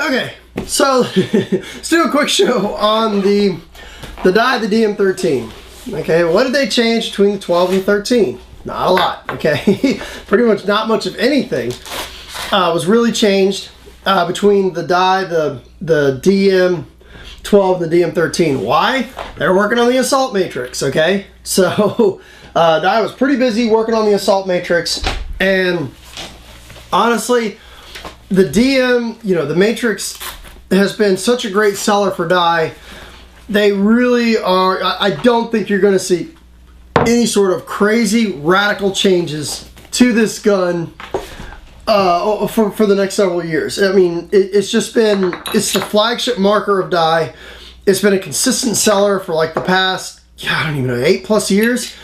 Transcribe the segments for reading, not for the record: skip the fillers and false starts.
Okay, so let's do a quick show on the die, the DM13. Okay, what did they change between the 12 and the 13? Not a lot, okay? Pretty much not much of anything was really changed between the die, the DM12 and the DM13. Why? They're working on the assault matrix, okay? So, die was pretty busy working on the assault matrix, and honestly, the DM, you know, the matrix has been such a great seller for die. They really are. I don't think you're going to see any sort of crazy radical changes to this gun for the next several years. I mean, it's just been, it's the flagship marker of die. It's been a consistent seller for like the past, I don't even know, 8+ years.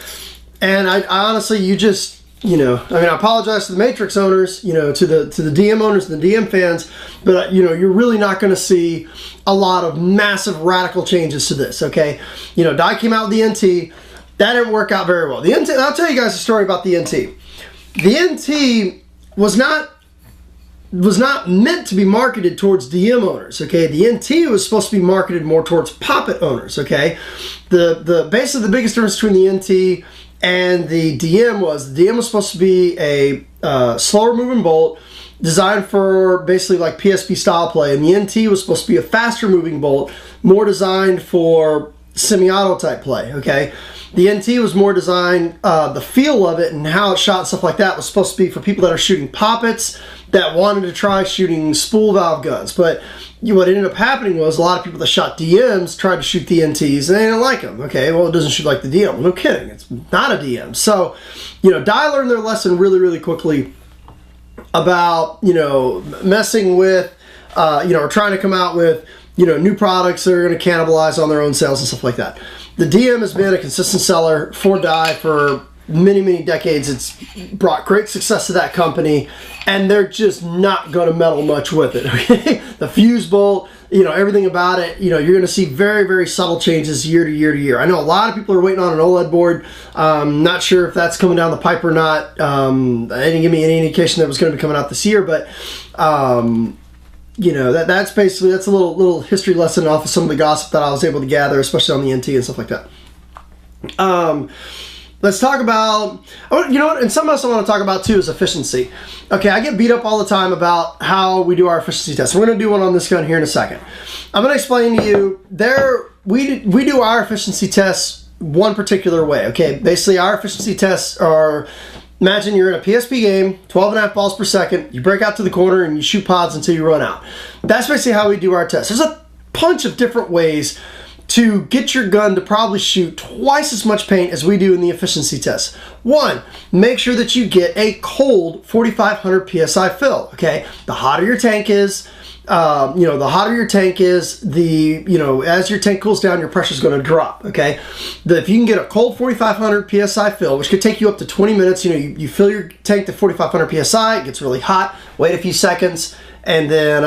And I honestly, you just, you know, I mean, I apologize to the Matrix owners, you know, to the DM owners and the DM fans, but you know, you're really not going to see a lot of massive radical changes to this. Okay, you know, die came out with the NT. That didn't work out very well. The NT, I'll tell you guys a story about the NT. The NT was not meant to be marketed towards DM owners. Okay, the NT was supposed to be marketed more towards poppet owners. Okay, basically the biggest difference between the NT and the DM was supposed to be a slower moving bolt designed for basically like PSP style play, and the NT was supposed to be a faster moving bolt, more designed for semi-auto type play. Okay, the NT was more designed, the feel of it and how it shot and stuff like that was supposed to be for people that are shooting poppets that wanted to try shooting spool valve guns. But what ended up happening was a lot of people that shot DMs tried to shoot the NTs and they didn't like them. Okay, well, it doesn't shoot like the DM. Well, no kidding, it's not a DM. So, you know, die learned their lesson really, really quickly about, you know, messing with, you know, or trying to come out with, you know, new products that are going to cannibalize on their own sales and stuff like that. The DM has been a consistent seller for die for many, many decades. It's brought great success to that company, and they're just not going to meddle much with it. Okay? The fuse bolt, you know, everything about it, you know, you're going to see very, very subtle changes year to year to year. I know a lot of people are waiting on an OLED board. Not sure if that's coming down the pipe or not. They didn't give me any indication that it was going to be coming out this year, but you know, that's basically, that's a little history lesson off of some of the gossip that I was able to gather, especially on the NT and stuff like that. Let's talk about, you know what, and something else I want to talk about too is efficiency. Okay, I get beat up all the time about how we do our efficiency tests. We're going to do one on this gun here in a second. I'm going to explain to you, we do our efficiency tests one particular way, okay? Basically, our efficiency tests are, imagine you're in a PSP game, 12.5 balls per second, you break out to the corner and you shoot pods until you run out. That's basically how we do our tests. There's a bunch of different ways to get your gun to probably shoot twice as much paint as we do in the efficiency test. One, make sure that you get a cold 4,500 PSI fill, okay? The hotter your tank is, you know, the hotter your tank is, you know, as your tank cools down, your pressure is going to drop, okay? If you can get a cold 4,500 PSI fill, which could take you up to 20 minutes, you know, you fill your tank to 4,500 PSI, it gets really hot, wait a few seconds, and then,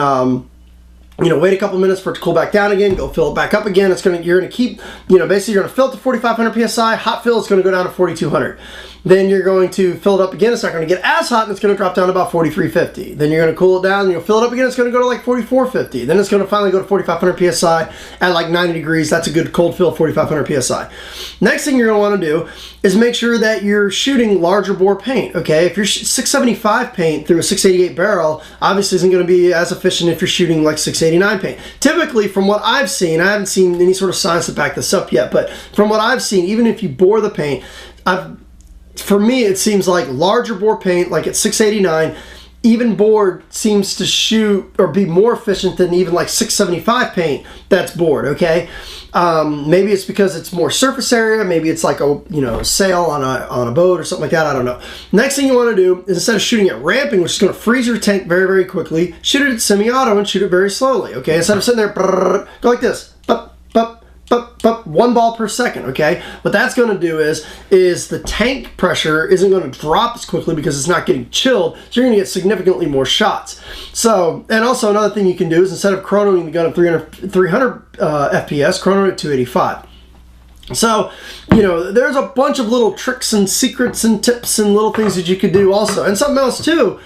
you know, wait a couple minutes for it to cool back down again, go fill it back up again. You're going to keep, you know, basically you're going to fill it to 4,500 PSI, hot fill is going to go down to 4,200. Then you're going to fill it up again, it's not going to get as hot, and it's going to drop down to about 4,350. Then you're going to cool it down, and you'll fill it up again, it's going to go to like 4,450. Then it's going to finally go to 4,500 PSI at like 90 degrees. That's a good cold fill, 4,500 PSI. Next thing you're going to want to do is make sure that you're shooting larger bore paint, okay? If you're 675 paint through a 688 barrel, obviously isn't going to be as efficient if you're shooting like 689 paint. Typically, from what I've seen, I haven't seen any sort of science to back this up yet, but from what I've seen, even if you bore the paint, for me, it seems like larger bore paint, like at 689, even bored seems to shoot or be more efficient than even like 675 paint that's bored, okay? Maybe it's because it's more surface area, maybe it's like a, you know, sail on a boat or something like that, I don't know. Next thing you want to do is, instead of shooting it ramping, which is going to freeze your tank very, very quickly, shoot it at semi-auto and shoot it very slowly, okay? Instead of sitting there, go like this, bup, bup, bup, bup, 1 ball per second, okay? What that's going to do is the tank pressure isn't going to drop as quickly because it's not getting chilled, so you're going to get significantly more shots. So, and also another thing you can do is, instead of chronoing the gun at 300 FPS, chrono at 285. So, you know, there's a bunch of little tricks and secrets and tips and little things that you could do also. And something else too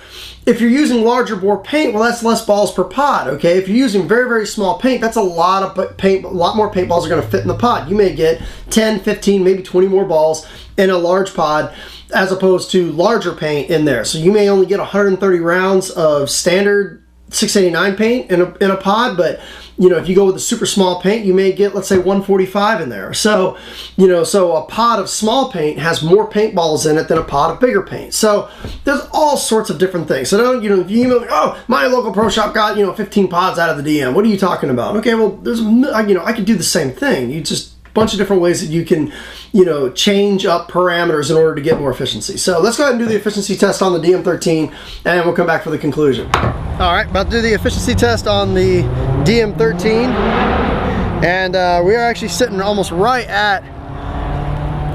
If you're using larger bore paint, well, that's less balls per pod, okay? If you're using very, very small paint, that's a lot of paint. A lot more paintballs are going to fit in the pod. You may get 10, 15, maybe 20 more balls in a large pod as opposed to larger paint in there. So you may only get 130 rounds of standard 689 paint in a pod, but you know, if you go with a super small paint, you may get, let's say, 145 in there. So, you know, so a pod of small paint has more paintballs in it than a pod of bigger paint. So there's all sorts of different things. So don't, you know, if you email me, oh, my local pro shop got, you know, 15 pods out of the DM. What are you talking about? Okay, well, there's, you know, I could do the same thing. You just bunch of different ways that you can, you know, change up parameters in order to get more efficiency. So let's go ahead and do the efficiency test on the DM13, and we'll come back for the conclusion. All right, about to do the efficiency test on the DM13, and we are actually sitting almost right at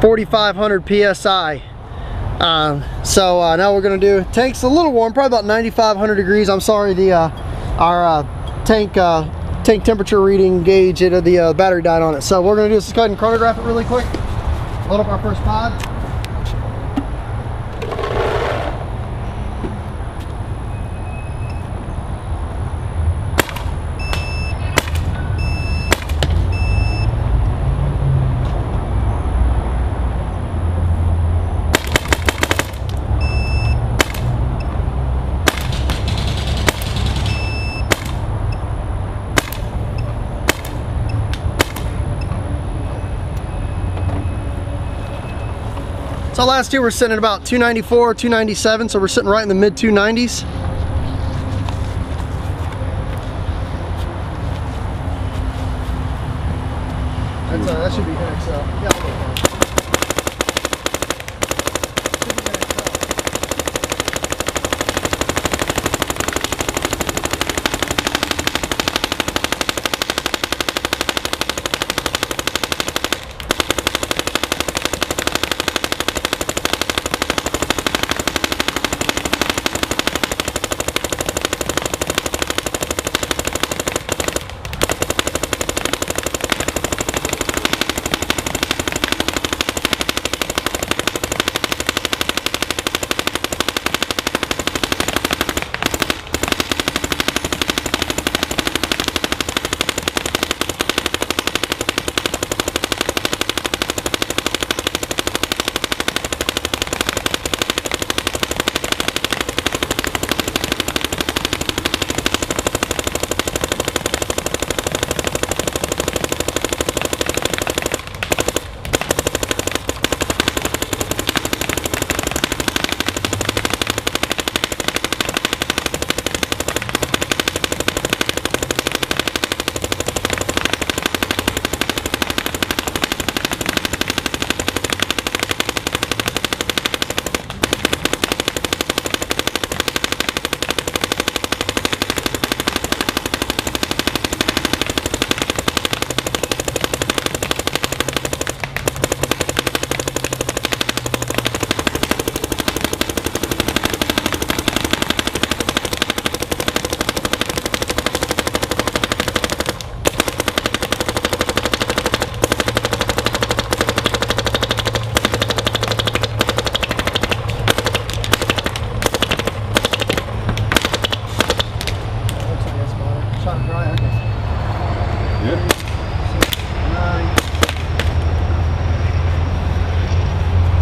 4,500 PSI. So now we're gonna do, tank's a little warm, probably about 9,500 degrees. I'm sorry, the our tank temperature reading gauge, the battery died on it. So what we're gonna do is just go ahead and chronograph it really quick. Load up our first pod. So last year we're sitting at about 294, 297, so we're sitting right in the mid 290s. That should be good, so yeah, we'll go.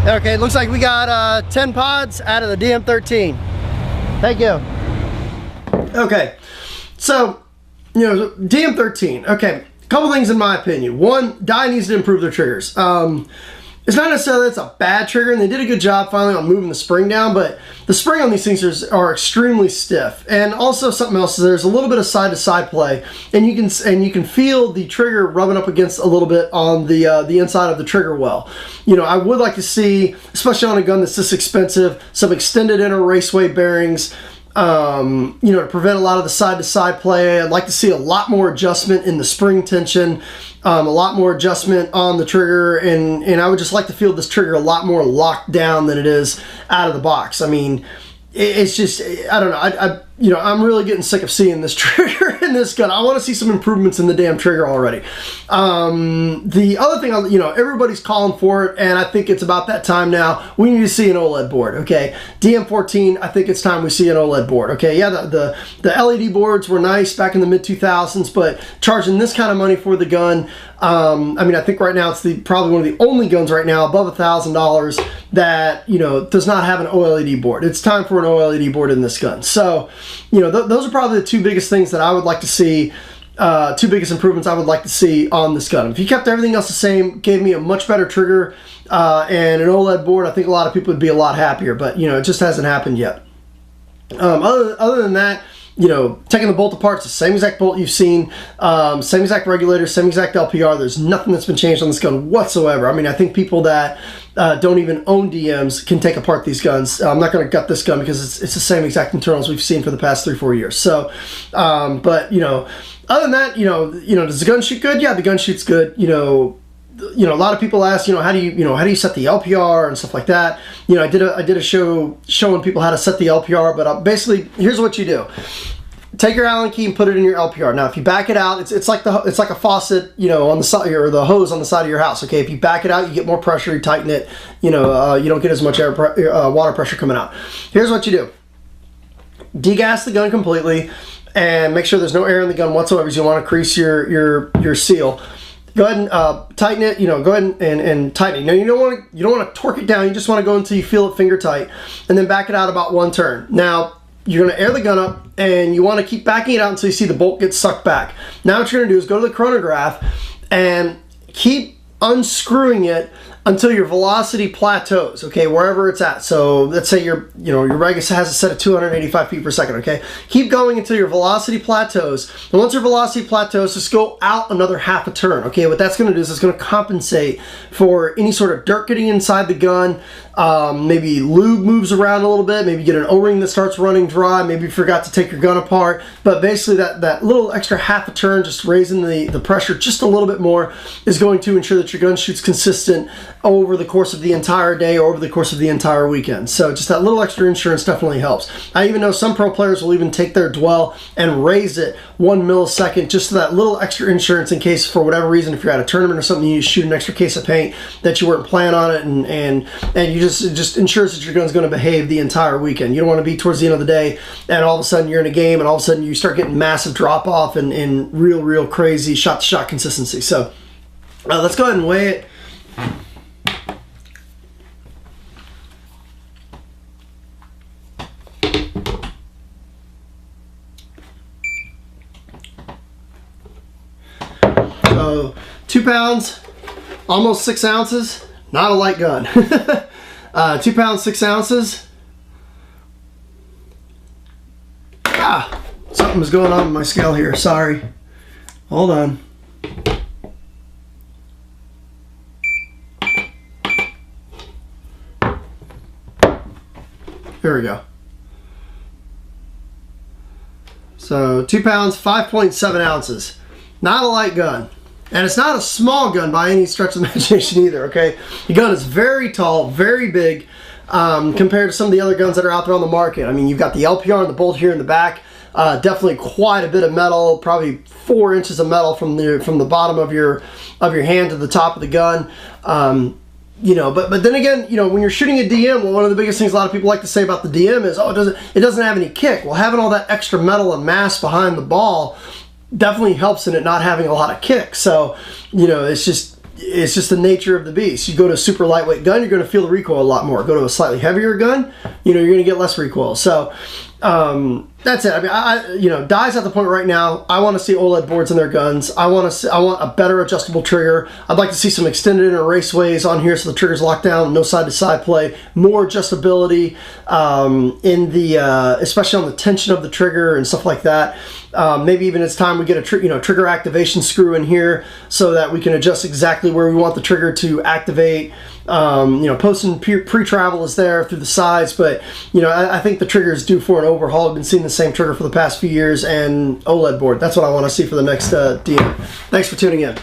Okay, looks like we got 10 pods out of the DM13. Thank you. Okay, so, you know, DM13, okay, a couple things in my opinion. One, Dye needs to improve their triggers. It's not necessarily it's a bad trigger, and they did a good job finally on moving the spring down, but the spring on these things are extremely stiff. And also something else is there's a little bit of side-to-side play, and you can feel the trigger rubbing up against a little bit on the inside of the trigger well. You know, I would like to see, especially on a gun that's this expensive, some extended inner raceway bearings. You know, to prevent a lot of the side-to-side play. I'd like to see a lot more adjustment in the spring tension, a lot more adjustment on the trigger, and I would just like to feel this trigger a lot more locked down than it is out of the box. I mean, it's just, I don't know, you know, I'm really getting sick of seeing this trigger in this gun. I want to see some improvements in the damn trigger already. The other thing, you know, everybody's calling for it, and I think it's about that time now. We need to see an OLED board, okay? DM13, I think it's time we see an OLED board, okay? Yeah, the LED boards were nice back in the mid-2000s, but charging this kind of money for the gun, I mean, I think right now it's probably one of the only guns right now above $1,000 that, you know, does not have an OLED board. It's time for an OLED board in this gun. So, you know, those are probably the two biggest things that I would like to see, two biggest improvements I would like to see on this gun. If you kept everything else the same, gave me a much better trigger and an OLED board, I think a lot of people would be a lot happier, but, you know, it just hasn't happened yet. Other than that, you know, taking the bolt apart, it's the same exact bolt you've seen, same exact regulator, same exact LPR. There's nothing that's been changed on this gun whatsoever. I mean, I think people that don't even own DMs can take apart these guns. I'm not going to gut this gun because it's the same exact internals we've seen for the past 3-4 years. So, but, you know, other than that, you know, does the gun shoot good? Yeah, the gun shoots good. You know, a lot of people ask, how do you set the LPR and stuff like that. You know, I did a show showing people how to set the LPR, but basically, here's what you do. Take your Allen key and put it in your LPR. Now, if you back it out, it's like a faucet, you know, on the side, or the hose on the side of your house. Okay, if you back it out, you get more pressure. You tighten it. You know, you don't get as much water pressure coming out. Here's what you do: degas the gun completely, and make sure there's no air in the gun whatsoever. Because you want to crease your seal. Go ahead and tighten it. You know, go ahead and tighten it. Now, you don't want to torque it down. You just want to go until you feel it finger tight, and then back it out about 1 turn. Now, you're going to air the gun up, and you want to keep backing it out until you see the bolt get sucked back. Now what you're going to do is go to the chronograph and keep unscrewing it until your velocity plateaus, okay, wherever it's at. So let's say your reg has it set at 285 feet per second, okay? Keep going until your velocity plateaus. And once your velocity plateaus, just go out another half a turn, okay? What that's going to do is it's going to compensate for any sort of dirt getting inside the gun. Maybe lube moves around a little bit. Maybe you get an O-ring that starts running dry. Maybe you forgot to take your gun apart. But basically that little extra half a turn, just raising the pressure just a little bit more, is going to ensure that your gun shoots consistent over the course of the entire day or over the course of the entire weekend. So just that little extra insurance definitely helps. I even know some pro players will even take their dwell and raise it 1 millisecond just to that little extra insurance in case, for whatever reason, if you're at a tournament or something, you shoot an extra case of paint that you weren't planning on it, and you it just ensures that your gun's going to behave the entire weekend. You don't want to be towards the end of the day and all of a sudden you're in a game and all of a sudden you start getting massive drop off and real crazy shot-to-shot consistency. So let's go ahead and weigh it. So 2 pounds, almost 6 ounces. Not a light gun. 2 pounds, 6 ounces. Something was going on with my scale here. Sorry. Hold on. Here we go. So 2 pounds, 5.7 ounces. Not a light gun. And it's not a small gun by any stretch of the imagination either, okay? The gun is very tall, very big, compared to some of the other guns that are out there on the market. I mean, you've got the LPR and the bolt here in the back. Definitely quite a bit of metal, probably 4 inches of metal from the bottom of your hand to the top of the gun. You know, but then again, you know, when you're shooting a DM, well, one of the biggest things a lot of people like to say about the DM is, oh, it doesn't have any kick. Well, having all that extra metal and mass behind the ball definitely helps in it not having a lot of kick. So, you know, it's just the nature of the beast. You go to a super lightweight gun, you're going to feel the recoil a lot more. Go to a slightly heavier gun, you know, you're going to get less recoil. So that's it. I mean, you know, Dye's at the point right now. I want to see OLED boards in their guns. I want a better adjustable trigger. I'd like to see some extended inner raceways on here so the trigger's locked down, no side-to-side play, more adjustability in the especially on the tension of the trigger and stuff like that. Maybe even it's time we get a trigger activation screw in here so that we can adjust exactly where we want the trigger to activate. You know, post and pre-travel is there through the sides, but you know, I think the trigger is due for an overhaul. I've been seeing the same trigger for the past few years, and OLED board. That's what I want to see for the next DM. Thanks for tuning in.